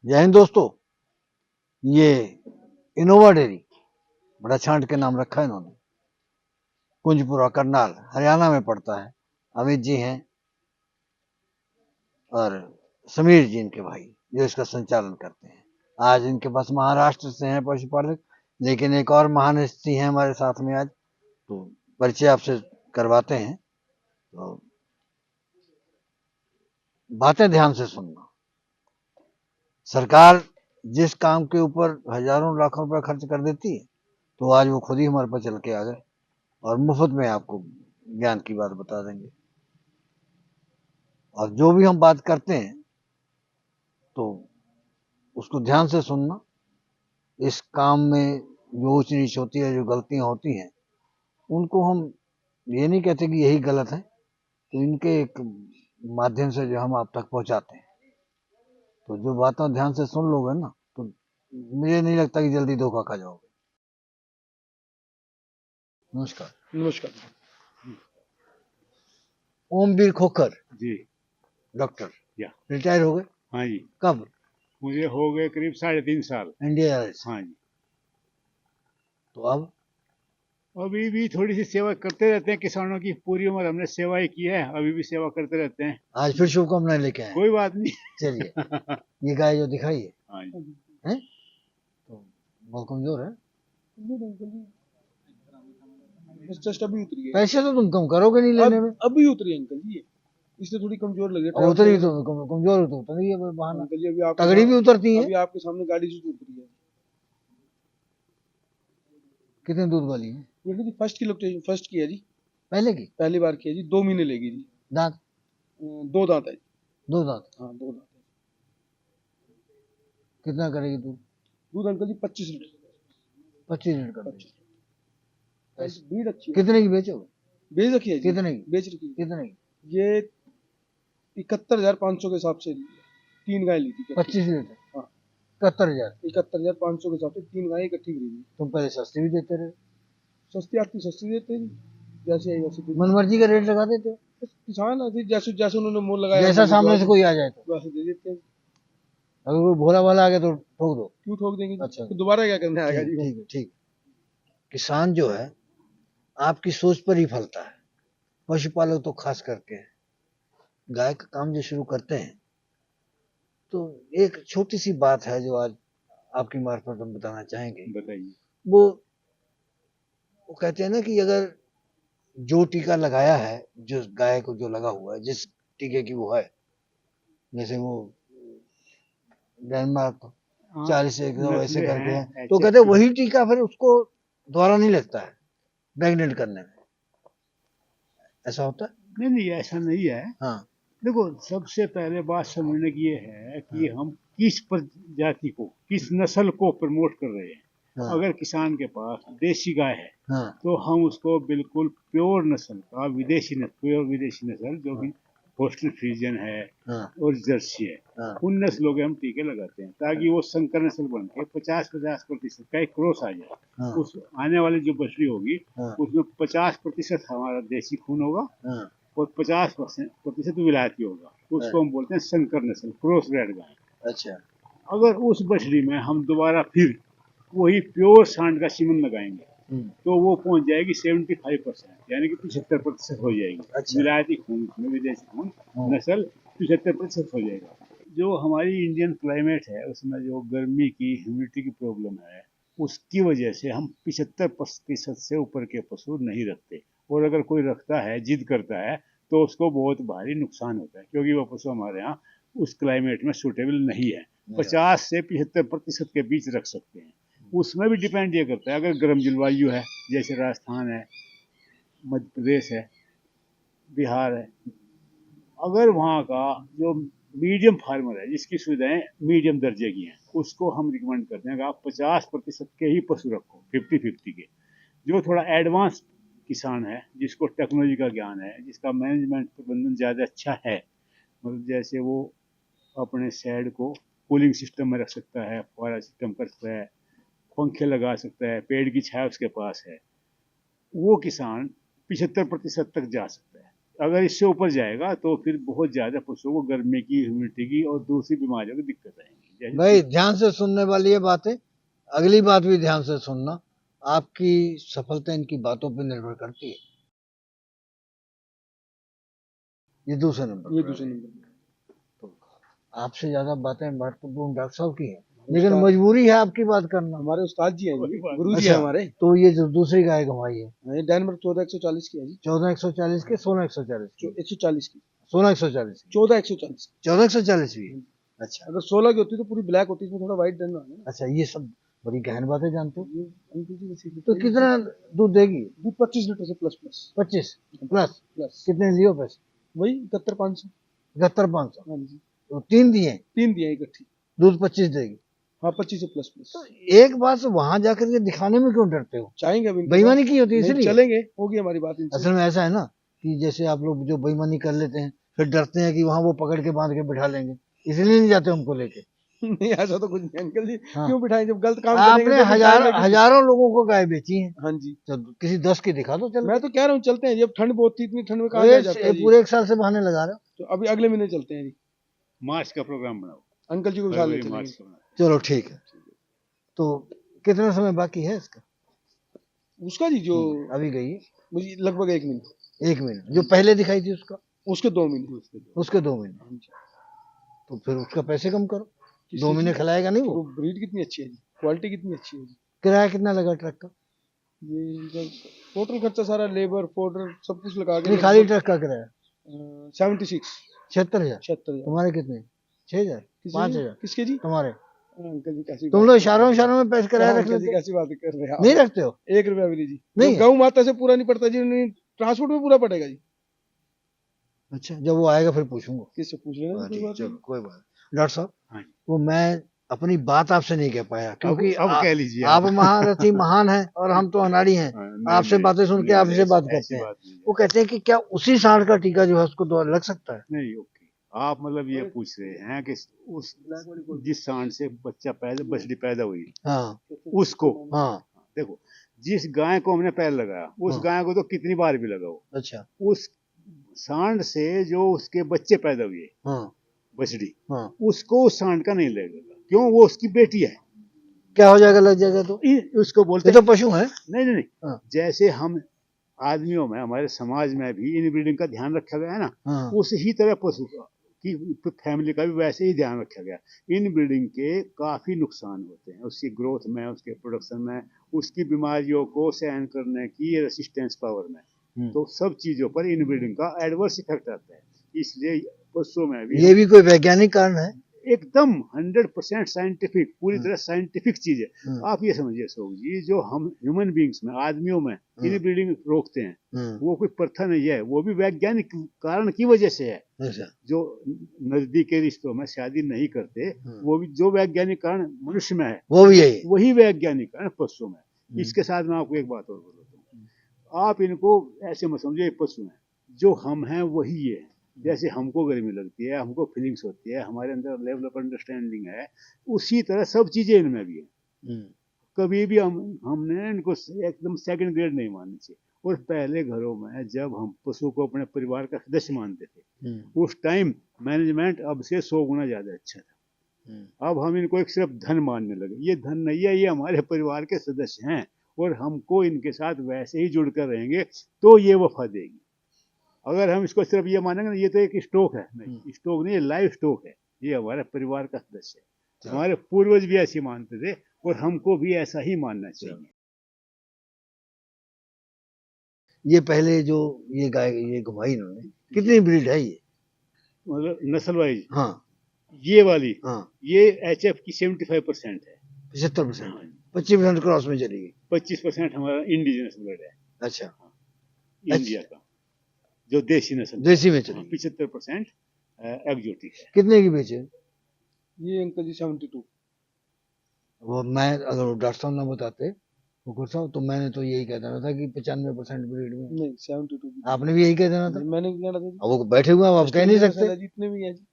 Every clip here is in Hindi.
जय हिंद दोस्तों। ये इनोवा डेयरी बड़ा छांट के नाम रखा है इन्होंने। कुंजपुरा करनाल हरियाणा में पड़ता है। अमित जी हैं और समीर जी इनके भाई जो इसका संचालन करते हैं। आज इनके पास महाराष्ट्र से हैं पशुपालक, लेकिन एक और महान हस्ती है हमारे साथ में आज, तो परिचय आपसे करवाते हैं। तो बातें ध्यान से सुनना। सरकार जिस काम के ऊपर हजारों लाखों रुपए खर्च कर देती है, तो आज वो खुद ही हमारे पास चल के आ गए और मुफ्त में आपको ज्ञान की बात बता देंगे। और जो भी हम बात करते हैं तो उसको ध्यान से सुनना। इस काम में जो ऊंच नीच होती है, जो गलतियां होती हैं, उनको हम ये नहीं कहते कि यही गलत है, तो इनके एक माध्यम से जो हम आप तक पहुंचाते हैं। तो जो बातें ध्यान से सुन लोगे ना, तो मुझे नहीं लगता कि जल्दी धोखा खा जाओगे। नमस्कार। नमस्कार ओमवीर खोखर जी। डॉक्टर या रिटायर हो गए? हाँ जी, कब? मुझे हो गए करीब 3.5 साल। इंडिया से? हाँ जी, तो अब अभी भी थोड़ी सी सेवा करते रहते हैं किसानों की। पूरी उम्र हमने सेवा ही की है, अभी भी सेवा करते रहते हैं। आज फिर शुभकामनाएं लेके आए। कोई बात नहीं। चलिए, ये गाय जो दिखाई है, हाँ जी, हैं? तो बहुत कमजोर है। जस्ट अभी उतरी है। पैसे तो तुम कम करोगे नहीं लेने में। अभी उतरी है अंकल जी, इसलिए थोड़ी कमजोर लगी और उतरी तो कमजोर तो उतरी है बहाना। अंकल जी अभी आप तगड़ी भी उतरती है। अभी आपके सामने गाड़ी से उतरी है। कितने दूध वाली है? ये जी फर्स्ट की है जी। पहली बार की है जी, 2 महीने लेगी जी। दांत? 2 दांत है। 2 दांत? हाँ 2 दांत है। कितना करेगी दूध? दूध अंकल जी 25 लीटर। 25 लीटर कर देगी। ब्रीड अच्छी है। कितने की बेचोगे? बेच रखी है जी। कितने की? बेच रखी है। कितने की? ये 71,500 के हिसाब से 3 गाय ली थी। 25 लीटर? हाँ 71,000? 71,500 के हिसाब से 3 गाय इकट्ठी खरीदी। तुम पहले सस्ती भी देते रहे। सस्ती आती सस्ती देते हैं, जैसे आई वैसे देते। मनमर्जी का रेट लगा देते हो। किसान है, जैसे जैसे उन्होंने मोल लगाया, जैसा सामने से कोई आ जाए तो वैसे दे देते हैं। अगर कोई भोला भाला आ गया तो ठोक दो। क्यों ठोक देंगे? अच्छा, तो दोबारा क्या करने आएगा जी? ठीक है, ठीक। किसान जो है आपकी सोच पर ही फलता है। पशुपालक तो खास करके गाय का काम जो शुरू करते हैं, तो एक छोटी सी बात है जो आज आपकी मार्फत हम बताना चाहेंगे। बताइए। वो कहते हैं ना कि अगर जो टीका लगाया है, जो गाय को जो लगा हुआ है, जिस टीके की वो है, जैसे वो डेनमार्क 40 एक ऐसे करके है, तो कहते हैं वही टीका फिर उसको दोबारा नहीं लगता है प्रेग्नेंट करने में। ऐसा होता है? नहीं ऐसा नहीं है। हाँ। देखो, सबसे पहले बात समझने की ये है कि हम किस प्रजाति को, किस नस्ल को प्रमोट कर रहे हैं। अगर किसान के पास देसी गाय है, तो हम उसको बिल्कुल प्योर नस्ल का प्योर विदेशी नस्ल, जो कि होस्टल फ्रीजियन है और जर्सी है, उन नस्लों के हम टीके लगाते हैं, ताकि वो संकर नस्ल बन के 50% का एक क्रॉस आ जाए। उस आने वाली जो बछड़ी होगी, उसमें 50% हमारा देसी खून होगा और 50% विलायती होगा। उसको हम बोलते हैं संकर नस्ल, क्रॉस ब्रेड गाय। अच्छा। अगर उस बछड़ी में हम दोबारा फिर वही प्योर सांड का सीमन लगाएंगे, तो वो पहुंच जाएगी 75%, यानी कि 75% हो जाएगी। अच्छा। विलायती खून में विदेशी खून नस्ल 75% हो जाएगा। जो हमारी इंडियन क्लाइमेट है, उसमें जो गर्मी की, ह्यूमिडिटी की प्रॉब्लम है, उसकी वजह से हम 75% से ऊपर के पशु नहीं रखते। और अगर कोई रखता है, जिद करता है, तो उसको बहुत भारी नुकसान होता है, क्योंकि वो पशु हमारे यहाँ उस क्लाइमेट में सूटेबल नहीं है। 50 से 75% के बीच रख सकते हैं। उसमें भी डिपेंड ये करता है, अगर गर्म जलवायु है, जैसे राजस्थान है, मध्य प्रदेश है, बिहार है, अगर वहाँ का जो मीडियम फार्मर है, जिसकी सुविधाएं मीडियम दर्जे की हैं, उसको हम रिकमेंड करते हैं कि आप 50% के ही पशु रखो, 50-50 के। जो थोड़ा एडवांस किसान है, जिसको टेक्नोलॉजी का ज्ञान है, जिसका मैनेजमेंट प्रबंधन ज़्यादा अच्छा है, मतलब जैसे वो अपने शेड को कूलिंग सिस्टम में रख सकता है, फुहारा सिस्टम कर सकता है, पंखे लगा सकता है, पेड़ की छाया उसके पास है, वो किसान 75% तक जा सकता है। अगर इससे ऊपर जाएगा तो फिर बहुत ज़्यादा पशुओं को गर्मी की, ह्यूमिडिटी की और दूसरी बीमारियों की दिक्कत आएगी। जैसे भाई ध्यान से सुनने वाली ये बातें, अगली बात भी ध्यान से सुनना। आपकी सफलता इनकी बातों पर निर्भर करती है। ये दूसरे नंबर ये पर दूसरे है। नंबर तो आपसे ज्यादा बातें महत्वपूर्ण डॉक्टर साहब की हैं, लेकिन मजबूरी है आपकी बात करना। हमारे उस्ताद जी हैं कोई जी, बात गुरु जी अच्छा, हैं हमारे। तो ये जो दूसरी गाय घुमाई है, ये डेनमार्क 14,140 की है जी, 14,140 के 16,140 की, 140 की, 16,140 की, 14,140 की। 14,140 की। अच्छा अगर 16 की होती तो पूरी ब्लैक होती, इसमें थोड़ा व्हाइट डन है ना। अच्छा, ये सब बड़ी गहन बातें जानते हो। ये अंकुर जी वैसे तो कितना दूध देगी? दूध 25 लीटर से प्लस प्लस 25 प्लस। प्लस कितने लियो पैसे? वही 71,500। 71,500। हाँ जी, तो 3 दिए, 3 दिए इकट्ठी। दूध 25 देगी। हाँ 25 से प्लस प्लस। तो एक बात वहां जाकर के दिखाने में क्यों डरते हो? चाहेंगे अभी इनके बेईमानी साथ? की होती है नहीं, इसलिए। चलेंगे, होगी हमारी बात इनसे। असल में ऐसा है ना कि जैसे आप लोग जो बेईमानी कर लेते हैं, फिर डरते हैं कि वहां वो पकड़ के बांध के बिठा लेंगे, इसलिए नहीं जाते हमको लेके। नहीं ऐसा तो कुछ नहीं अंकल जी। हाँ। क्यों बिठाएं जब गलत काम करेंगे आपने तो बिठाएंगे किसी? हजारों लोगों को गाय बेची है, हाँ जी, तो किसी 10 की दिखा दो। चल मैं तो कह रहा हूँ चलते हैं, जब ठंड बहुत थी, इतनी ठंड में कहाँ जाया जाता है जी। पूरे 1 साल से बहाने लगा रहे हो। तो अभी अगले महीने चलते हैं जी, मार्च का प्रोग्राम बनाओ, अंकल जी को बिठा ले फरवरी मार्च चलेंगे। का बनाओ। चलो ठीक है। तो कितना समय बाकी है इसका? उसका जी जो अभी गई है मुझे लगभग 1 महीने, 1 महीना। जो पहले दिखाई थी उसका, उसके 2 महीने। उसके 2 महीने। हाँ जी। तो फिर उसका पैसे कम करो, किससे 2 महीने जी? खिलाएगा नहीं वो वो। ब्रीड कितनी अच्छी है जी, क्वालिटी कितनी अच्छी है जी। किराया कितना लगा ट्रक का? ये इनका टोटल खर्चा सारा, लेबर फोर्डर सब कुछ लगा के नहीं, खाली ट्रक का किराया 76 76,000। 76,000। तुम्हारे कितने? 6,000? 5,000? किसके जी? तुम्हारे? अंकल जी कैसी तुम बात लोग कर इशारों इशारों में पैसे रहे किराया हैं? रख अंकल जी लेते? कैसी बात कर रहे हैं नहीं आप? रखते हो? 1 रुपया भी नहीं जी। नहीं है? गौ माता से पूरा नहीं पड़ता जी, ट्रांसपोर्ट में पूरा पड़ेगा जी। अच्छा, जब वो आएगा फिर पूछूंगा। किससे पूछ लेना, कोई बात चलो नहीं। कोई बात नहीं। डॉक्टर साहब, हाँ, वो मैं अपनी बात आपसे नहीं कह पाया क्योंकि अब कह लीजिए आप महारथी महान हैं और हम तो अनाड़ी हैं। नहीं, आपसे नहीं, बातें सुन के नहीं, आपसे बात ऐसी करते हैं। बात नहीं है। वो कहते हैं कि क्या उसी सांड का टीका जो है उसको दवा लग सकता है? नहीं, ओके, आप मतलब ये पूछ रहे हैं कि उस जिस सांड से बछड़ी पैदा हुई, हाँ उसको, हाँ। देखो, जिस गाय को हमने पैर लगाया उस हाँ। गाय को तो कितनी बार भी लगाओ, अच्छा। उस सांड से जो उसके बच्चे पैदा हुए, हाँ बछड़ी, हाँ। उसको उस सांड का नहीं लगेगा। क्यों? वो उसकी बेटी है। क्या हो जाएगा? लग जाएगा तो? उसको बोलते ये तो पशु है। नहीं नहीं नहीं, हाँ। जैसे हम आदमियों में, हमारे समाज में भी इनब्रीडिंग का ध्यान रखा गया है ना, हाँ। उसी तरह पशु का की फैमिली का भी वैसे ही ध्यान रखा गया। इनब्रीडिंग के काफी नुकसान होते हैं, उसकी ग्रोथ में, उसके प्रोडक्शन में, उसकी बीमारियों को सहन करने की रेसिस्टेंस पावर में, तो सब चीजों पर इनब्रीडिंग का एडवर्स इफेक्ट आता है। इसलिए पशुओं में भी ये भी कोई वैज्ञानिक कारण है? एकदम 100% साइंटिफिक, पूरी तरह साइंटिफिक चीज है। आप ये समझिए सोग जी, जो हम ह्यूमन बींग्स में, आदमियों में इनब्रीडिंग रोकते हैं, वो कोई प्रथा नहीं है, वो भी वैज्ञानिक कारण की वजह से है। अच्छा। जो नजदीक के रिश्तों में शादी नहीं करते, वो भी जो वैज्ञानिक कारण मनुष्य में है, वो भी यही। वही वैज्ञानिक कारण पशु में। इसके साथ मैं आपको एक बात और बोलता हूँ, आप इनको ऐसे मत समझिए पशु हैं, जो हम हैं वही ये है। जैसे हमको गर्मी लगती है, हमको फीलिंग्स होती है, हमारे अंदर लेवल ऑफ अंडरस्टैंडिंग है, उसी तरह सब चीजें इनमें भी है। कभी भी हमने इनको एकदम सेकंड ग्रेड नहीं माननी चाहिए। और पहले घरों में जब हम पशु को अपने परिवार का सदस्य मानते थे, उस टाइम मैनेजमेंट अब से 100 गुना ज्यादा अच्छा था। अब हम इनको एक सिर्फ धन मानने लगे। ये धन नहीं है, ये हमारे परिवार के सदस्य हैं, और हमको इनके साथ वैसे ही जुड़कर रहेंगे तो ये वफा देगी। अगर हम इसको सिर्फ ये मानेंगे ना, ये तो एक स्टॉक है, नहीं स्टॉक नहीं, ये लाइव स्टॉक है, ये हमारे परिवार का सदस्य है। हमारे पूर्वज भी ऐसे मानते थे और हमको भी ऐसा ही मानना चाहिए। ये पहले जो ये गाय ये घुमाई इन्होंने, कितनी ब्रीड है ये? मतलब नस्ल वाइज? हाँ। ये वाली? हाँ। ये HF की 75% है। 75%? 25% क्रॉस में चली गई। 25% हमारा इंडिजिनस ब्लड है। अच्छा। इंडिया का जो देसी नस्ल, देसी में चली। 75% एक्जोटिक है। कितने की बेचे? ये अंकल जी 72। वो मैं अगर डॉक्टर साहब ना बताते मुकुर साहब, तो मैंने तो यही कह देना था कि 95% ब्रीड में। नहीं 72। आपने भी यही कह देना था। मैंने क्या था जी? अब वो बैठे हुए आप कह नहीं सकते। जितने भी है जी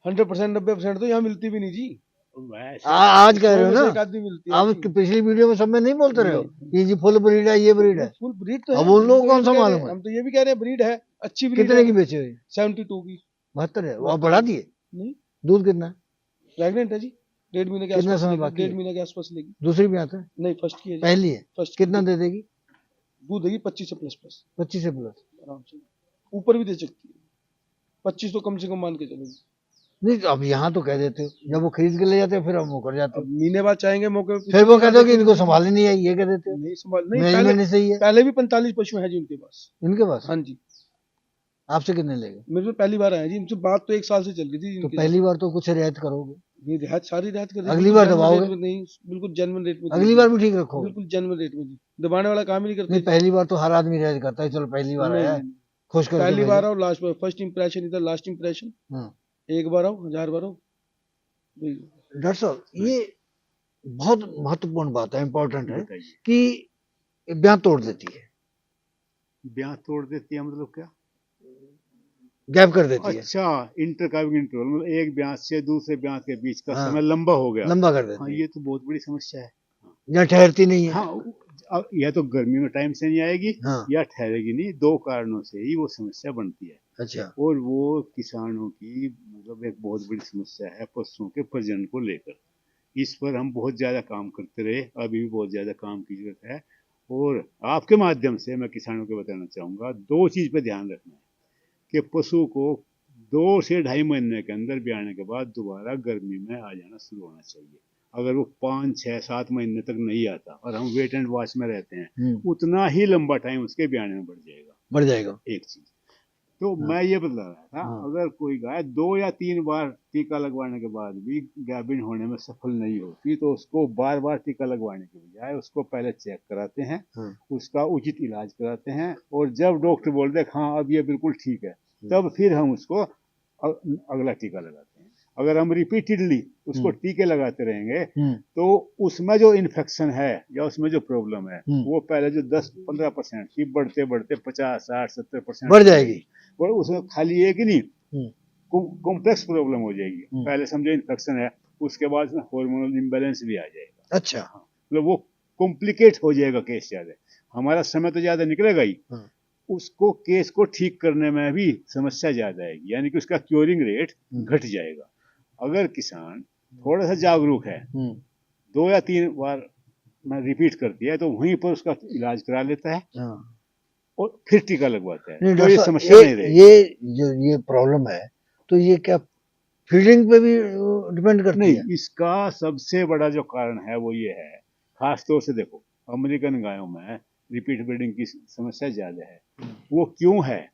100% 90% तो यहाँ मिलती भी नहीं जी। आज कह रहे हो ना, एक आदमी मिलती है। आप पिछली वीडियो में सब में नहीं बोलते रहे हो कि जी फुल ब्रीड है, ये ब्रीड है। फुल ब्रीड तो है। अब उन लोगों को कौन सा मालूम है? हम तो ये भी कह रहे हैं ब्रीड है, अच्छी ब्रीड। कितने की बेचे हुई? 72 की। 72 है। वो बढ़ा दिए? नहीं। दूध कितना है? प्रेग्नेंट है जी। 1.5 महीने के कितना आसपास समय लेगी, बाकी 1.5 है? महीने के आसपास लेगी। दूसरी ब्यात है? नहीं, फर्स्ट की है जी, पहली है? फर्स्ट कितना दे देगी? दूध देगी 25 से प्लस प्लस 25 से प्लस? आराम से, ऊपर भी दे सकती है। 25 तो कम से कम मान के चलो। नहीं तो अब यहाँ तो कह देते हो, जब वो खरीद के ले जाते हो फिर हम मुकर जाते अब हो, महीने बाद चाहेंगे मौके पे फिर वो कहते हो कि देखेंगे इनको तो संभालनी नहीं आई, ये कह देते हो नहीं संभाल नहीं। मैनेजमेंट नहीं सही है पहले भी 45 पशु हैं जी उनके पास। इनके पास। हाँ जी, आपसे कितने लेंगे? मेरे पे पहली बार आया जी, इनसे बात तो 1 साल से चल रही थी तो इनके पहली बार तो कुछ रियायत करोगे, साथ। ये रियायत सारी रियायत कर दी, अगली बिल्कुल बार जेन्युइन दबाओगे? रेट में नहीं, बिल्कुल जेन्युइन रेट में दी अगली थी। बार भी ठीक रखोगे? बिल्कुल जेन्युइन रेट में दी, दबाने वाला काम ही नहीं करते नहीं जी। पहली बार तो हर आदमी रियायत करता है, चलो पहली बार नहीं आया नहीं है नहीं। खुश करके पहली बार भेजो। आओ, लास्ट बार फर्स्ट इंप्रेशन इधर लास्ट इंप्रेशन। हाँ। एक बार आओ, 1000 बार आओ। डॉक्टर साहब ये बहुत महत्वपूर्ण बात है, इम्पोर्टेंट है बताइए। कि ब्याह तोड़ देती है, ब्याह तोड़ देती है मतलब क्या? गैप कर देती है, अच्छा, इंटरकाविंग इंटरवल, मतलब एक ब्याह से दूसरे ब्याह के बीच का हाँ। समय लंबा हो गया। लंबा कर हाँ, देती है, ये तो बहुत बड़ी समस्या है। या ठहरती नहीं है। हाँ, अब या तो गर्मी में टाइम से नहीं आएगी, हाँ। या ठहरेगी नहीं, 2 कारणों से ही वो समस्या बनती है। अच्छा। और वो किसानों की मतलब एक बहुत बड़ी समस्या है पशुओं के प्रजनन को लेकर। इस पर हम बहुत ज़्यादा काम करते रहे, अभी भी बहुत ज़्यादा काम की जरूरत है। और आपके माध्यम से मैं किसानों को बताना चाहूँगा, 2 चीज़ पर ध्यान रखना है कि पशु को 2 से 2.5 महीने के अंदर ब्याने के बाद दोबारा गर्मी में आ जाना शुरू होना चाहिए। अगर वो 5, 6, 7 महीने तक नहीं आता और हम वेट एंड वॉच में रहते हैं, उतना ही लंबा टाइम उसके ब्याने में बढ़ जाएगा। एक चीज तो हाँ। मैं ये बता रहा था, हाँ। अगर कोई गाय 2 या 3 बार टीका लगवाने के बाद भी गाभिन होने में सफल नहीं होती, तो उसको बार बार टीका लगवाने के बजाय उसको पहले चेक कराते हैं, हाँ। उसका उचित इलाज कराते हैं, और जब डॉक्टर बोल दे हाँ अब ये बिल्कुल ठीक है, तब फिर हम उसको अगला टीका लगाते हैं। अगर हम रिपीटेडली उसको टीके लगाते रहेंगे तो उसमें जो इन्फेक्शन है या उसमें जो प्रॉब्लम है वो पहले जो 10-15% थी, बढ़ते बढ़ते 50, 60, 70% बढ़ जाएगी। और उसमें खाली एक ही नहीं, कॉम्प्लेक्स प्रॉब्लम हो जाएगी। पहले समझो इन्फेक्शन है, उसके बाद उसमें हार्मोनल इम्बैलेंस भी आ जाएगा। अच्छा। मतलब वो कॉम्प्लिकेट हो जाएगा केस ज्यादा। हमारा समय तो ज्यादा निकलेगा ही, उसको केस को ठीक करने में भी समस्या ज्यादा आएगी, यानी कि उसका क्योरिंग रेट घट जाएगा। अगर किसान थोड़ा सा जागरूक है, 2 या 3 बार मैं रिपीट करती है, तो वहीं पर उसका इलाज करा लेता है और फिर टीका लगवाता है, तो ये समस्या नहीं रहेगी। ये जो ये प्रॉब्लम है, तो ये क्या फीडिंग पे भी डिपेंड करती है? नहीं, इसका सबसे बड़ा जो कारण है वो ये है, खास तौर से देखो अमेरिकन गायों में रिपीट ब्रीडिंग की समस्या ज्यादा है। वो क्यों है?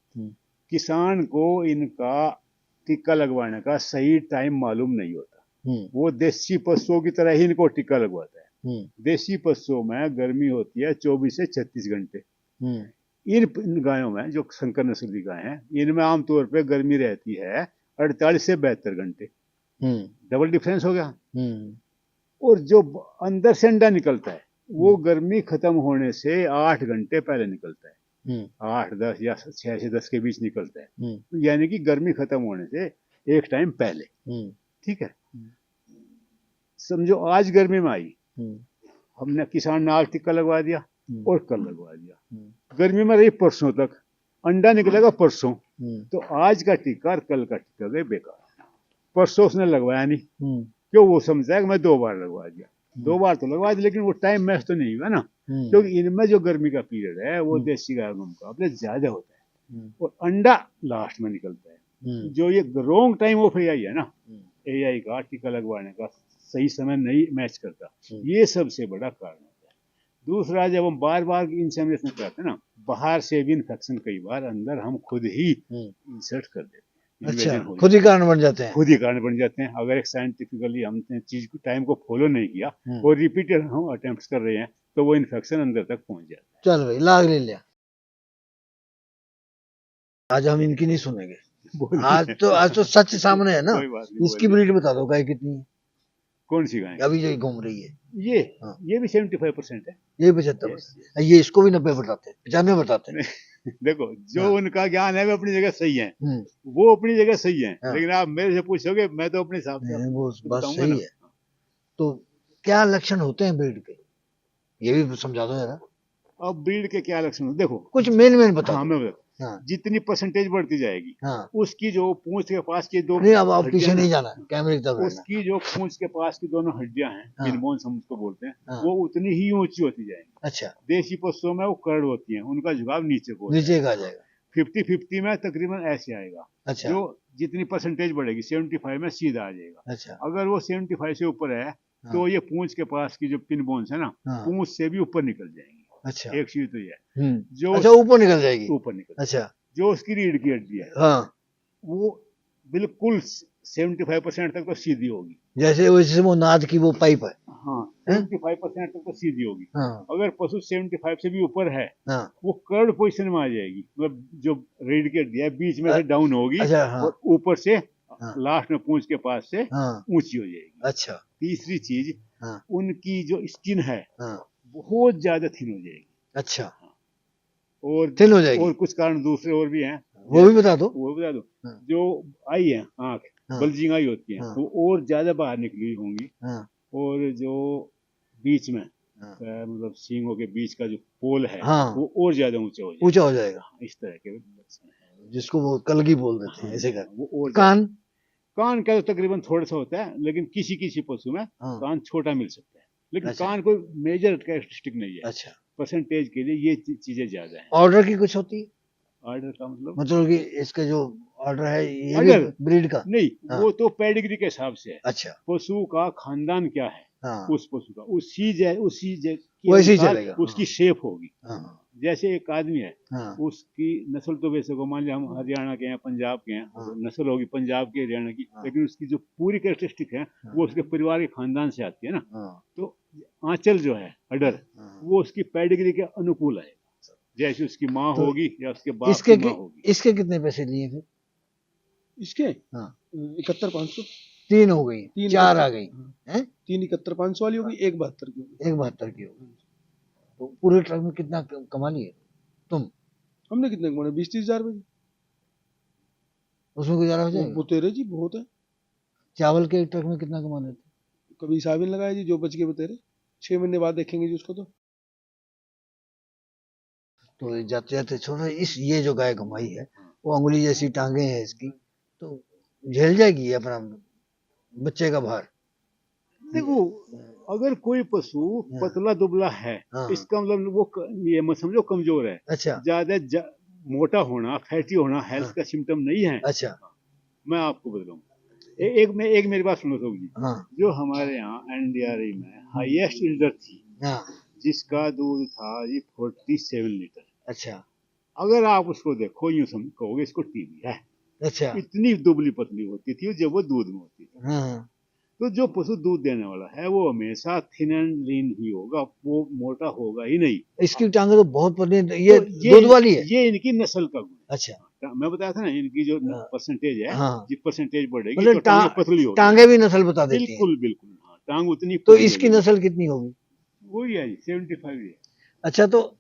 किसान को इनका टीका लगवाने का सही टाइम मालूम नहीं होता। वो देसी पशुओं की तरह ही इनको टीका लगवाता है। देसी पशुओं में गर्मी होती है 24 से 36 घंटे। इन गायों में जो संकर नस्ल की गाय हैं, इनमें आमतौर पे गर्मी रहती है 48 से 72 घंटे। डबल डिफरेंस हो गया। और जो अंदर से अंडा निकलता है वो गर्मी खत्म होने से 8 घंटे पहले निकलता है। 8, 10 या 6 से 10 के बीच निकलता है, यानी कि गर्मी खत्म होने से एक टाइम पहले। ठीक है, समझो आज गर्मी में आई, हमने किसान ने आज टीका लगवा दिया और कल लगवा दिया, गर्मी में रही परसों तक, अंडा निकलेगा परसों, तो आज का टीका और कल का टीका गए बेकार। परसों उसने लगवाया नहीं, क्यों? वो समझा कि मैं 2 बार लगवा दिया, 2 बार तो लगवा दिया, लेकिन वो टाइम मैच तो नहीं हुआ ना, क्योंकि इनमें जो गर्मी का पीरियड है वो देसी गायों के मुकाबले ज्यादा होता है और अंडा लास्ट में निकलता है। जो ये रॉन्ग टाइम ऑफ एआई है ना, एआई का टीका लगवाने का सही समय नहीं मैच करता, ये सबसे बड़ा कारण होता है। दूसरा, जब हम बार बार इंसेमिनेशन कराते हैं ना, बाहर से भी इन्फेक्शन कई बार अंदर हम खुद ही इंसर्ट कर देते हैं। अच्छा, खुद ही कारण बन जाते हैं। खुद ही कारण बन जाते हैं। अगर एक साइंटिफिकली हमने चीज को टाइम को फॉलो नहीं किया और रिपीटेड हम अटेम्प्ट्स कर रहे हैं, तो वो इन्फेक्शन अंदर तक पहुंच जाता है। चल भाई, लाग ले लिया। आज हम इनकी नहीं सुनेंगे। आज तो सच सामने है ना। इसकी ब्रीड बता दो, गाय कितनी है? कौन सी गाय अभी जो घूम रही है? ये भी 75% है। ये 75%। ये इसको भी 90 बताते हैं, 95 बताते हैं। देखो, जो उनका ज्ञान है वो अपनी जगह सही है, वो अपनी जगह सही है, लेकिन आप मेरे से पूछोगे मैं तो अपने हिसाब से वो बात सही है। तो क्या लक्षण होते हैं ब्रीड के, ये भी समझा दो यार। अब ब्रीड के क्या लक्षण? देखो कुछ मेन बता। हाँ, मैं बता। हाँ जितनी परसेंटेज बढ़ती जाएगी हाँ। उसकी जो पूंछ के पास की दो नहीं, अब आप पीछे हड्डियां नहीं ना, जाना, कैमरे की तरफ रहना। उसकी जो पूंछ के पास की दोनों हड्डियां हैं, हाँ। पिन बोन्स हम उसको बोलते हैं, हाँ। वो उतनी ही ऊंची होती जाएंगी। अच्छा, देशी पशुओं में वो कर्ड होती हैं, उनका झुकाव नीचे को नीचे का आ जाएगा। 50-50 में तकरीबन ऐसे आएगा। अच्छा जो जितनी परसेंटेज बढ़ेगी 75 में सीधा आ जाएगा। अच्छा। अगर वो 75 से ऊपर है हाँ। तो ये पूंछ के पास की जो पिन बोन्स है ना, हाँ। पूंछ से भी ऊपर निकल जाएंगी। अच्छा। एक चीज तो ये है। जो अच्छा, ऊपर निकल जाएगी। ऊपर निकल अच्छा। जो उसकी रीढ़ की हड्डी है हाँ, वो बिल्कुल 75% तक तो सीधी होगी। जैसे वैसे वो नाद की वो पाइप है। हाँ, हैं? 75% तक तो सीधी होगी। हाँ अगर पशु 75 से भी ऊपर है हाँ। वो कर्ड पोजीशन में आ जाएगी, मतलब जो रीढ़ की हड्डी है बीच में से डाउन होगी अच्छा। हाँ और ऊपर से हाँ लास्ट में पूंछ के पास से हाँ। ऊंची हो जाएगी। अच्छा। तीसरी चीज, हाँ उनकी जो स्किन है हाँ। बहुत ज्यादा थिन हो जाएगी। अच्छा, और थिन हो जाएगी। और कुछ कारण दूसरे और भी हैं, वो भी बता दो। वो बता दो। हाँ। जो आई है आंख, हाँ। बल्जिंग आई होती है, हाँ। वो और ज्यादा बाहर निकली होंगी। हाँ और जो बीच में हाँ। मतलब सींगों के बीच का जो पोल है हाँ। वो और ज्यादा ऊंचा हो जाएगा। ऊंचा हो जाएगा, इस तरह के लक्षण है। जिसको वो कलगी बोल देते हैं, हाँ, ऐसे कर। वो और कान। कान का तो तकरीबन थोड़ा सा होता है, लेकिन किसी किसी पशु में हाँ। कान छोटा मिल सकता है, लेकिन अच्छा। कान कोई मेजर कैरेक्टरिस्टिक नहीं है। अच्छा। परसेंटेज के लिए ये चीजें ज्यादा है। ऑर्डर की कुछ होती है? ऑर्डर का मतलब मतलब कि इसका जो ऑर्डर है ये भी अगर ब्रीड का? नहीं, हाँ। वो तो पेडिग्री के हिसाब से है। अच्छा। पशु का खानदान क्या है, हाँ, उस पशु का उसी के वैसे ही अनुसार चलेगा। उसकी शेप होगी। हाँ जैसे एक आदमी है, हाँ उसकी नस्ल तो वैसे को मान लिया हम हरियाणा के हैं, पंजाब के हैं, हाँ। तो नस्ल होगी पंजाब की, हरियाणा की, हाँ। लेकिन उसकी जो पूरी कैरेक्टरिस्टिक है वो उसके परिवार के खानदान से आती है ना। हाँ तो आंचल जो है, अडर, हाँ। वो उसकी पेडिग्री के अनुकूल है, जैसे उसकी माँ तो होगी या उसके बाप इसके की माँ होगी। इसके कितने पैसे लिए फिर? इसके हाँ, 71,500। 3 हो गई, 3 4 आ गई हैं? 3 71,500 वाली होगी, 1 72 की होगी। 1 72 की हो गई। तो पूरे ट्रक में कितना कमा लिए तुम? हमने कितने कमाने? 20-30 हजार रुपए। उसमें गुजारा हो जाएगा? वो तेरे जी बहुत है। चावल के एक ट्रक में कितना कमा लेते? कभी हिसाब ही नहीं लगाया जी, जो बच गए बतेरे 6 महीने बाद देखेंगे जी उसको। तो जाते जाते छोड़ो, ये जो गाय घुमाई है वो अंगुली जैसी टांगे हैं इसकी, तो झेल जाएगी अपना बच्चे का भार? देखो, अगर कोई पशु हाँ। पतला दुबला है, हाँ। इसका मतलब वो ये मत समझो कमजोर है। अच्छा। ज्यादा मोटा होना, फैटी होना हेल्थ हाँ। का सिम्टम नहीं है। अच्छा। मैं आपको बताऊं, एक मेरी बात सुनो सोग जी। हाँ जो हमारे यहाँ एनडीआरई में हाईएस्ट इल्डर थी, हाँ। जिसका दूध था जी 47 लीटर। अच्छा। अगर आप उसको देखो यूं समझ कहोगे इसको टीबी है, अच्छा। इतनी दुबली पतली होती थी जब वो दूध में होती थी। हाँ। तो जो पशु दूध देने वाला है वो हमेशा थिन एंड लीन ही होगा, वो मोटा होगा ही नहीं। इसकी टांगे तो बहुत पतली हैं, ये तो दूध वाली है? ये इनकी नस्ल का गुण है। अच्छा। मैं बताया था ना, इनकी जो हाँ। परसेंटेज है, हाँ। जिस परसेंटेज बढ़ेगी मतलब तो टांगे पतली होगी। टांगे भी नस्ल बता देती हैं? बिल्कुल बिल्कुल, हाँ, टांग उतनी तो पतली इसकी होगी। नस्ल कितनी होगी? वही है जी 75 है। अच्छा, तो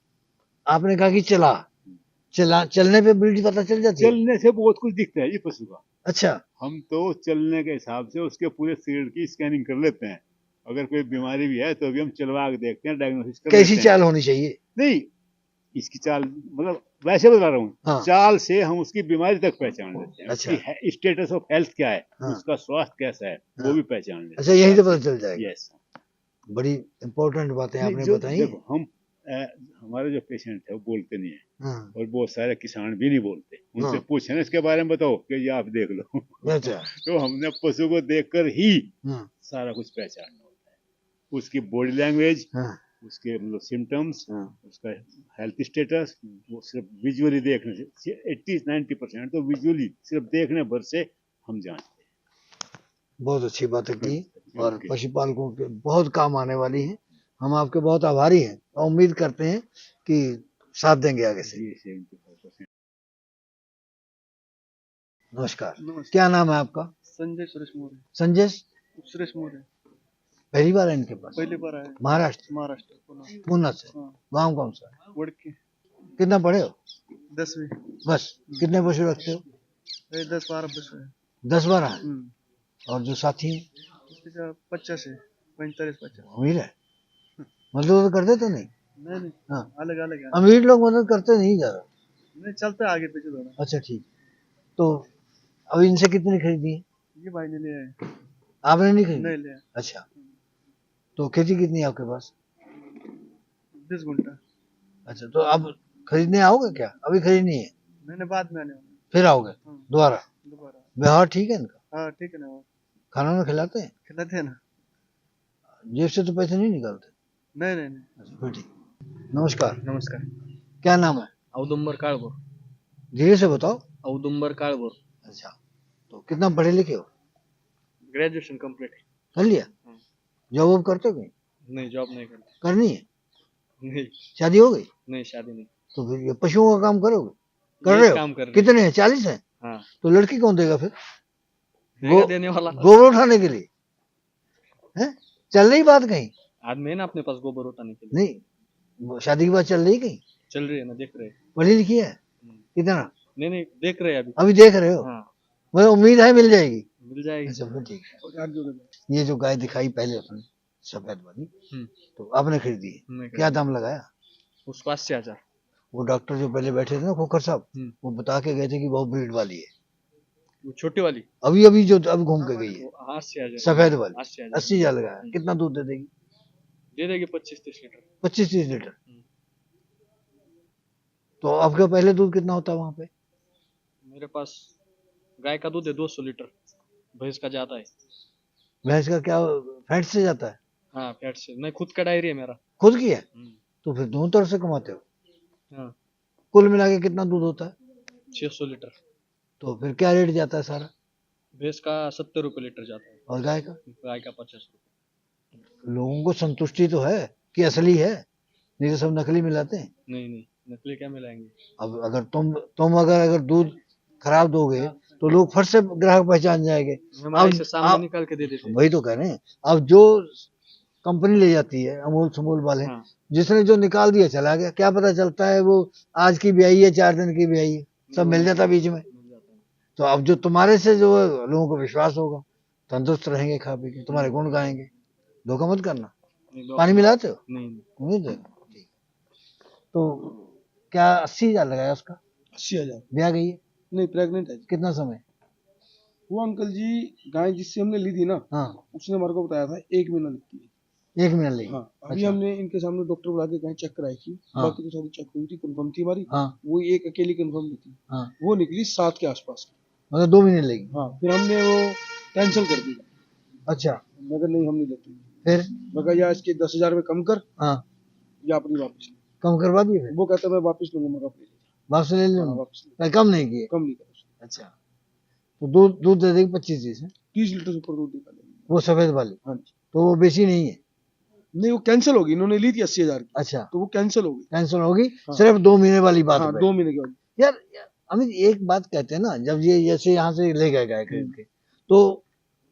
आपने कहा कि चलने पे ब्रीड पता चल जाती है? चलने से बहुत कुछ दिखता है जी पशु का। अच्छा। हम तो चलने के हिसाब से उसके पूरे शरीर की स्कैनिंग कर लेते हैं। अगर कोई बीमारी भी है तो भी हम चलवा के देखते हैं, डायग्नोसिस कर कैसी लेते हैं। चाल होनी चाहिए? नहीं, इसकी चाल मतलब वैसे बता रहा हूँ। हाँ। चाल से हम उसकी बीमारी तक पहचान लेते हैं। अच्छा। उसकी स्टेटस ऑफ हेल्थ क्या है, हाँ। उसका स्वास्थ्य कैसा है, हाँ। वो भी पहचान लेते हैं। अच्छा, यही तो पता चल जाएगा। यस। बड़ी इम्पोर्टेंट बातें नहीं, आपने जो बताई। देखो हम हमारे जो पेशेंट है वो बोलते नहीं है, हाँ। और बहुत सारे किसान भी नहीं बोलते। उनसे हाँ। पूछे ना इसके बारे में, बताओ कि ये आप देख लो। अच्छा। तो हमने पशु को देखकर ही हाँ। सारा कुछ पहचानना होता है। उसकी बॉडी लैंग्वेज, हाँ। उसके मतलब सिम्टम्स, हाँ। उसका हेल्थ स्टेटस, वो सिर्फ विजुअली देखने से 80-90% तो विजुअली सिर्फ देखने भर से हम जानते हैं। बहुत अच्छी बातें की और ओके। पशुपालकों के बहुत काम आने वाली हैं। हम आपके बहुत आभारी हैं और उम्मीद करते हैं कि साथ देंगे आगे से। जी 75%। नमस्कार। नमस्कार। क्या नाम है आपका? संजय सुरेश मौर्य। संजय। सुरेश मौर्य। पहली बार है इनके पास? पहली बार आए। महाराष्ट्र? महाराष्ट्र पुणे। पूना से। हाँ। गांव कौन सा है? वड़के। कितना पढ़े हो? 10वीं। बस? कितने पशु रखते हो? 10-12 बस है। 10-12? और जो साथी हैं? 50 है, 45-50। अमीर है? मजदूर तो करते तो नहीं? नहीं हाँ। अलग अलग है। अमीर लोग मदद करते नहीं ज्यादा। नहीं चलता है आगे पीछे दोनों। अच्छा ठीक। तो अब इनसे कितनी खरीदी है? ये भाई ने लिया है। आपने नहीं खरीदी? नहीं लिया। अच्छा, तो खेती कितनी है आपके पास? 10 गुंठा। अच्छा, तो अब खरीदने आओगे क्या? अभी खरीदनी है? मैंने बाद में आने वाला। फिर आओगे दोबारा? दोबारा। व्यवहार ठीक है इनका? हाँ ठीक है ना। खाना ना खिलाते हैं? खिलाते हैं ना। जेब से तो पैसे नहीं निकालते? नहीं नहीं नहीं। अच्छा, फिर ठीक। नमस्कार, नमस्कार। क्या नाम है? औदुंबर काळभोर। धीरे से बताओ। औदुंबर काळभोर। अच्छा, तो कितना पढ़े लिखे हो? Graduation complete. कर लिया? जॉब वॉब करते हो कहीं? नहीं जॉब नहीं करते। करनी है? नहीं। शादी हो गई? नहीं शादी नहीं। तो फिर ये पशुओं का काम करोगे? कर रहे हो? काम कर रहे। कितने हैं? 40 हैं? हाँ। तो लड़की कौन देगा फिर? देने वाला। गोबर उठाने के लिए है? चल रही बात कहीं? आदमी है ना अपने पास गोबर उठाने के लिए। नहीं, शादी की बात चल रही कहीं? चल रही है ना, देख रहे हैं। पढ़ी लिखी है कितना? नहीं देख रहे हैं अभी। अभी देख रहे हो? हाँ। मतलब उम्मीद है मिल जाएगी? मिल जाएगी। अच्छा फिर ठीक है। ये जो गाय दिखाई पहले उसने सफेद वाली, तो आपने खरीदी है? क्या दाम लगाया उसको? 80,000। वो डॉक्टर जो पहले बैठे थे ना खोखर साहब, वो बता के गए थे कि बहुत ब्रीड वाली है। वो छोटी वाली अभी अभी जो अभी घूम के गई है 80,000 सफेद वाली, 80,000 80,000 लगाया। कितना दूध दे देगी? दे देगी 25-30 लीटर। 25-30 लीटर। तो आपका पहले दूध कितना होता है वहां पे? मेरे पास गाय का दूध है 200 लीटर। भैंस का जाता है। भैंस का क्या फैट से जाता है? हाँ फैट से। नहीं खुद का डायरी है मेरा। खुद की है? तो फिर दोनों तरफ से कमाते हो। हाँ। कुल मिला के कितना दूध होता है? 600 लीटर। तो फिर क्या रेट जाता है सारा? भैंस का 70 रुपए लीटर जाता है। और गाय का? गाय का 50 रुपए। लोगों को संतुष्टि तो है कि असली है, नहीं तो सब नकली मिलाते हैं। नहीं नकली क्या मिलाएंगे? अब अगर तुम अगर दूध खराब दोगे तो लोग फट से ग्राहक पहचान जाएंगे। हमारे से सामने निकाल के दे देते। वही तो कह रहे हैं। अब जो कंपनी ले जाती है अमूल समूल वाले, हाँ। जिसने जो निकाल दिया चला गया, क्या पता चलता है वो आज की ब्याई है 4 दिन की ब्याई है, सब मिल जाता बीच में। तो अब जो तुम्हारे से जो लोगों को विश्वास होगा, तंदुरुस्त रहेंगे, खा पी के तुम्हारे गुण गाएंगे। धोखा मत करना। पानी मिलाते हो? नहीं देगा। तो क्या 80,000 लगाया उसका? 80,000। ब्याह गई है? नहीं प्रेग्नेंट है। कितना समय? वो अंकल जी गाय जिससे हमने ली थी ना, हाँ, उसने हमारे को बताया था 1 महीना लगती है। 1 महीना लगी? हाँ। अभी हमने इनके सामने डॉक्टर बुला के गाय चेक कराई थी। बाकी तो सारी चेक हुई थी, कंफर्म थी हमारी। वो एक अकेली कंफर्म नहीं थी। वो निकली 7 के आसपास। मतलब 2 महीने लगी? हाँ। फिर हमने वो कैंसिल कर दिया। अच्छा। मगर नहीं हम नहीं लेते। फिर मगर या इसके 10,000 में कम कर, हाँ, या अपनी वापस ले। कम करवा दिए? फिर वो कहता मैं वापस लूंगा। मगर अपनी वापस ले लूंगा? वापस कम नहीं किए? कम नहीं करा। अच्छा, तो दूध दे देगी 25-30 है? 30 लीटर से ऊपर दूध निकालेंगे। वो सफेद वाली? हाँ जी। तो वो बेची नहीं है? नहीं वो कैंसिल होगी। इन्होंने ली थी 80,000 की। अच्छा, तो वो कैंसिल होगी। कैंसिल होगी। सिर्फ 2 महीने वाली बात है? 2 महीने के बाद। यार अमित, एक बात कहते हैं ना, जब ये जैसे यहाँ से ले गए गाय खरीद के, तो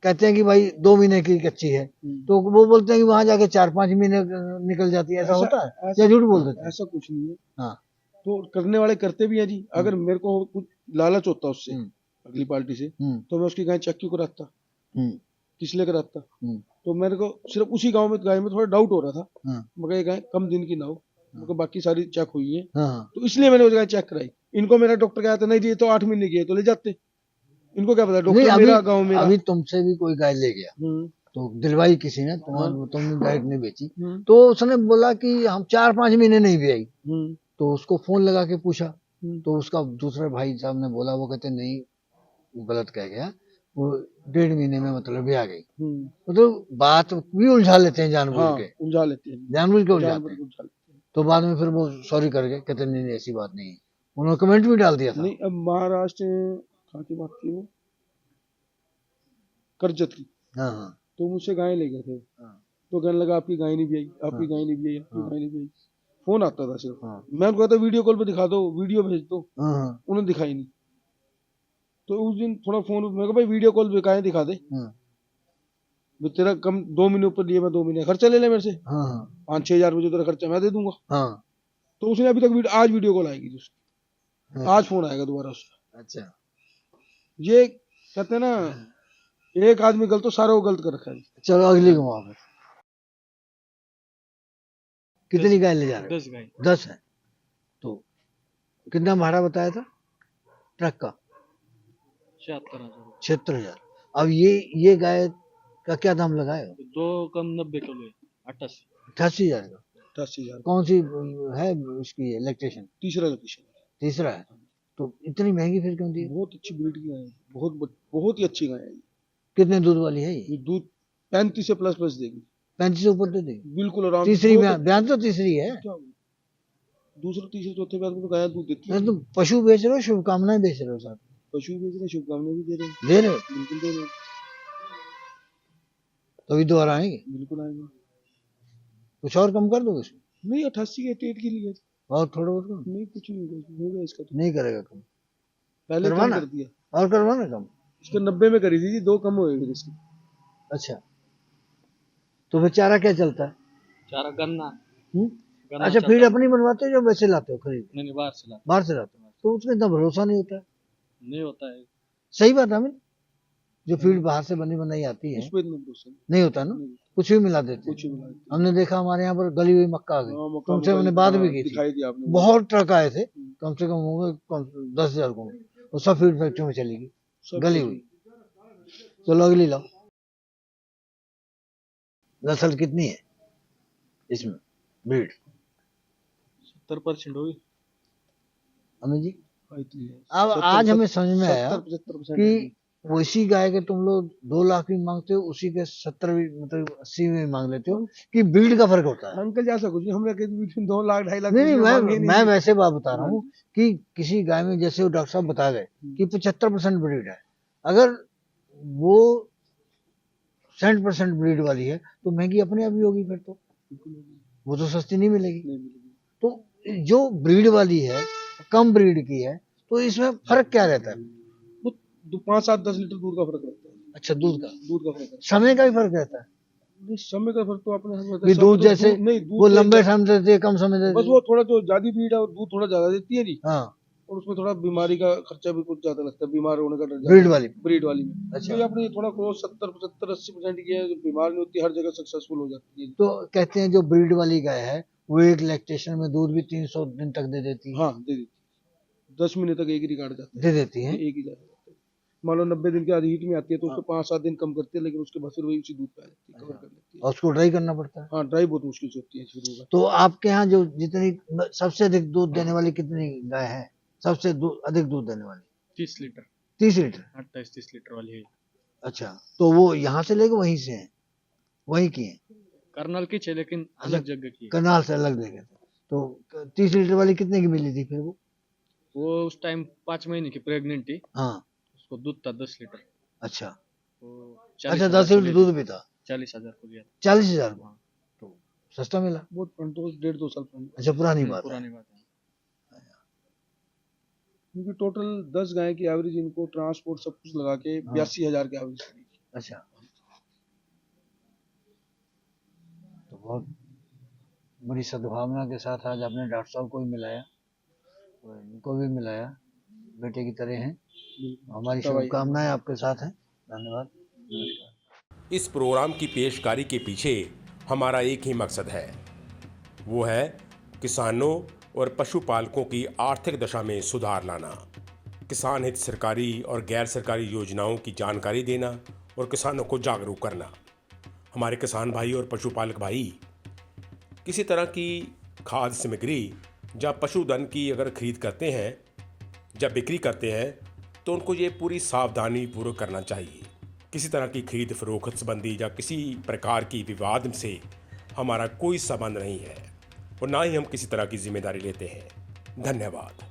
कहते हैं कि भाई 2 महीने की कच्ची है, तो वो बोलते हैं कि वहां जाके 4-5 महीने निकल जाती है। ऐसा होता है या झूठ बोल देते हैं? ऐसा कुछ नहीं है। हाँ, तो करने वाले करते भी हैं जी। अगर मेरे को कुछ लालच होता उससे अगली पार्टी से, तो मैं उसकी गाय चेक क्यों कराता, किस लिए कराता? तो मेरे को सिर्फ उसी गांव में गाय में थोड़ा डाउट हो रहा था, मगर ये गाय कम दिन की ना हो, मगर बाकी सारी चेक हुई है। तो इसलिए मैंने वो गाय चेक कराई। इनको मेरा डॉक्टर कहता था नहीं जी तो 8 महीने की है, तो ले जाते। इनको क्या पता डॉक्टर मेरा गाँव मेरा। अभी तुमसे भी कोई गाय ले गया, तो दिलवाई किसी ने, तुमने डायरेक्ट नहीं बेची, तो उसने बोला कि हम 4-5 महीने नहीं भी आई, तो उसको फोन लगा के पूछा, तो उसका दूसरे भाई साहब ने बोला, वो कहते नहीं वो गलत कह गया, वो 1.5 महीने में मतलब भी आ गई। मतलब बात भी उलझा लेते हैं जानबूझ के, जानबूझ के उलझाते हैं। तो बाद में फिर वो सॉरी करके कहते नहीं ऐसी बात नहीं है। उन्होंने कमेंट भी डाल दिया था। नहीं अब महाराष्ट्र कहाँ की बात थी वो, कर्जत की। हाँ। तो मुझसे गाय ले गए थे। तो कहने लगा आपकी गाय नहीं भी आई, आपकी गाय नहीं भी आई, आपकी गाय नहीं भी आई। फोन आता था सिर्फ। मैं उनको कहता वीडियो कॉल पे दिखा दो, वीडियो भेज दो। उन्होंने दिखाई नहीं। तो उस दिन थोड़ा फोन मैं भाई वीडियो कॉल पे गाय दिखा दे, तेरा कम 2 महीने ऊपर लिए, मैं 2 महीने खर्चा ले ले मेरे से। 5-6 हजार मुझे तेरा खर्चा मैं दे दूंगा। तो उसने अभी तक आज वीडियो कॉल आएगी उसकी, आज फोन आएगा दोबारा उसका। अच्छा, ये कहते हैं ना एक आदमी गलत तो सारा वो गलत कर रखा है। चलो अगली घुमाओ फिर। कितनी गाय ले जा रहे हो? 10 गाय। 10 है। तो कितना भाड़ा बताया था ट्रक का? 76,000। 76,000। अब ये गाय का क्या दाम लगाए हो? 2 कम 90 के लिए 88। 88,000 का। 88,000 कौन सी है इसकी लैक्टेशन? तीसरा है। तो इतनी महंगी फिर क्यों दी? बहुत अच्छी ब्रीड की गाय है, बहुत ही अच्छी गाय है। कितने दूध वाली है ये? ये दूध 35 से प्लस देगी। 35 से ऊपर दे देगी बिल्कुल आराम। तीसरी ब्याज तो तीसरी है। दूसरे तीसरे चौथे ब्याज में तो गाय दूध देती है। तुम पशु बेच रहे हो, शुभकामनाएं बेच रहे हो साथ? पशु बेच रहे, शुभकामनाएं भी दे रहे हैं। दे रहे हो? बिल्कुल दे रहे हैं। तो अभी दोबारा आएंगे? बिल्कुल आएंगे। कुछ और कम कर दो इसमें? नहीं 88 के 88 के लिए और थोड़ा बहुत कम? नहीं कुछ नहीं हो गया इसका तो। नहीं करेगा कम? पहले कम कर दिया और करवाना कम? इसको 90 में करी थी जी, 2 कम हुए फिर इसकी। अच्छा, तो फिर चारा क्या चलता है? चारा गन्ना। अच्छा, फीड अपनी बनवाते हो जो वैसे लाते हो खरीद? नहीं, बाहर से लाते। बाहर से लाते हो तो उसमें इतना भरोसा नहीं होता है। नहीं होता है। सही बात है अमित, जो फीड बाहर से बनी बनाई आती है उसमें इतना भरोसा नहीं होता ना, कुछ भी मिला देते हैं। हमने देखा हमारे यहाँ पर गली हुई मक्का आ गई, तुमसे मैंने बात भी की थी, बहुत ट्रक आए थे, कम से कम होंगे 10,000 को, वो सब फीड फैक्ट्री में चली गई गली हुई। चलो अगली लाओ। नस्ल कितनी है इसमें ब्रीड? 70% होगी अमित जी। अब आज हमें समझ में आया कि वैसी गाय के तुम लोग 2 लाख भी मांगते हो, उसी के 70 भी मतलब 80 में मांग लेते हो, कि ब्रीड का फर्क होता है। अंकल जैसा कुछ नहीं, हमने 2 लाख 2.5 लाख नहीं, मैं वैसे बात बता रहा हूँ कि किसी गाय में जैसे वो डॉक्टर साहब बता गए कि 75% ब्रीड है, अगर वो 60% ब्रीड वाली है तो महंगी अपने आप ही होगी, फिर तो वो तो सस्ती नहीं मिलेगी। तो जो ब्रीड वाली है, कम ब्रीड की है, तो इसमें फर्क क्या रहता है? 5, 7, 10 लीटर दूध का फर्क रहता है। अच्छा, दूध का फर्क है। समय का भी फर्क रहता है? समय का फर्क तो अपने हाथ में रहता है। दूध जैसे वो लंबे टाइम देती है, कम समय देती है, बस वो थोड़ा जो ज्यादा ब्रीड है और दूध थोड़ा ज्यादा देती है जी। हाँ, और उसमें थोड़ा बीमारी का खर्चा भी कुछ ज्यादा लगता है, बीमार होने का डर। ब्रीड वाली में अच्छा, तो अपने थोड़ा क्रॉस 70, 75, 80% की है, जो बीमार नहीं होती, हर जगह सक्सेसफुल हो जाती है। तो कहते हैं जो ब्रीड वाली गाय है वो एक लैक्टेशन में दूध भी 300 दिन तक दे देती है। हाँ, दे देती है। 10 महीने तक एक ही रिकॉर्ड जाता है, दे देती है, एक ही जाता है। मान लो 90 दिन के बाद हीट में आती है तो उसको 5-7 दिन कम करती है, लेकिन उसके बाद फिर वही उसी दूध पे आ जाती है, कवर कर लेती है। और उसको ड्राई करना पड़ता है। हाँ, ड्राई बहुत मुश्किल से होती है शुरू में। तो आपके यहाँ जो जितनी सबसे अधिक दूध देने वाली कितनी गाय है? सबसे अधिक दूध देने वाली 30 लीटर। 30 लीटर? 28-30 लीटर वाली है। अच्छा, तो वो यहाँ से लेके वहीं से है, वहीं की है? करनाल की है, लेकिन अलग जगह की है। करनाल से अलग जगह। तो 30 लीटर वाली कितने की मिली थी फिर? वो उस टाइम 5 महीने की प्रेग्नेंट थी। हाँ, उसको दूध था 10 लीटर। अच्छा, तो अच्छा, 10 लीटर दूध भी था। 40,000 को लिया। 40,000 को? तो सस्ता मिला। बहुत 1.5-2 साल पुरानी। अच्छा, पुरानी बात है। क्योंकि टोटल 10 गाय की एवरेज इनको ट्रांसपोर्ट सब कुछ लगा के 82,000 की एवरेज। अच्छा, तो बहुत बड़ी सद्भावना के साथ आज आपने डॉक्टर साहब को भी मिलाया और इनको भी मिलाया, बेटे की तरह हैं। हमारी शुभकामनाएं आपके साथ हैं। धन्यवाद, नमस्कार। इस प्रोग्राम की पेशकारी के पीछे हमारा एक ही मकसद है, वो है किसानों और पशुपालकों की आर्थिक दशा में सुधार लाना, किसान हित सरकारी और गैर सरकारी योजनाओं की जानकारी देना और किसानों को जागरूक करना। हमारे किसान भाई और पशुपालक भाई किसी तरह की खाद्य सामग्री या पशुधन की अगर खरीद करते हैं या बिक्री करते हैं तो उनको ये पूरी सावधानी पूर्वक करना चाहिए। किसी तरह की खरीद फरोख्त संबंधी या किसी प्रकार की विवाद से हमारा कोई संबंध नहीं है और ना ही हम किसी तरह की जिम्मेदारी लेते हैं। धन्यवाद।